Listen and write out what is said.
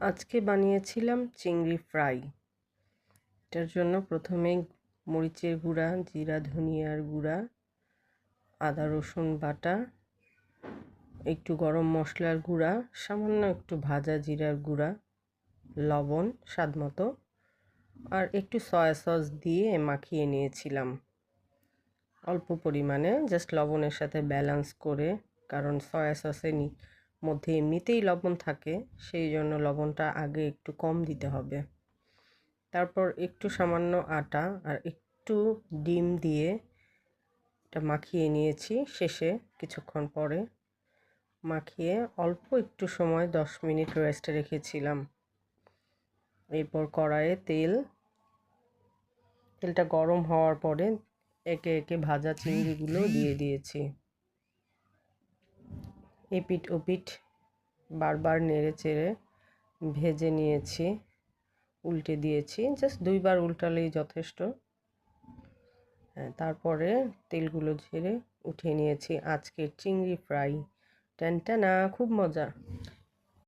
আজকে বানিয়েছিলাম চিংড়ি ফ্রাই। এটার জন্য প্রথমে মরিচের গুঁড়া, জিরা ধনিয়ার গুঁড়া, আদা রসুন বাটা, একটু গরম মশলার গুঁড়া, সামান্য একটু ভাজা জিরার গুঁড়া, লবণ স্বাদমতো আর একটু সয়া সস দিয়ে মাখিয়ে নিয়েছিলাম অল্প পরিমাণে, জাস্ট লবণের সাথে ব্যালেন্স করে, কারণ সয়া সসের মধ্যে এমনিতেই লবণ থাকে, সেই জন্য লবণটা আগে একটু কম দিতে হবে। তারপর একটু সামান্য আটা আর একটু ডিম দিয়ে এটা মাখিয়ে নিয়েছি। শেষে কিছুক্ষণ পরে মাখিয়ে অল্প একটু সময় 10 মিনিট রেস্টে রেখেছিলাম। এরপর কড়াইয়ে তেলটা গরম হওয়ার পরে একে একে ভাজা চিংড়িগুলো দিয়ে দিয়েছি। এপিঠ ওপিঠ বারবার নেড়ে চেড়ে ভেজে নিয়েছি, উল্টে দিয়েছি, জাস্ট 2 বার উল্টালেই যথেষ্ট। তারপরে তেলগুলো ঝেড়ে উঠিয়ে নিয়েছি আজকের চিংড়ি ফ্রাই। টানটানা, খুব মজা।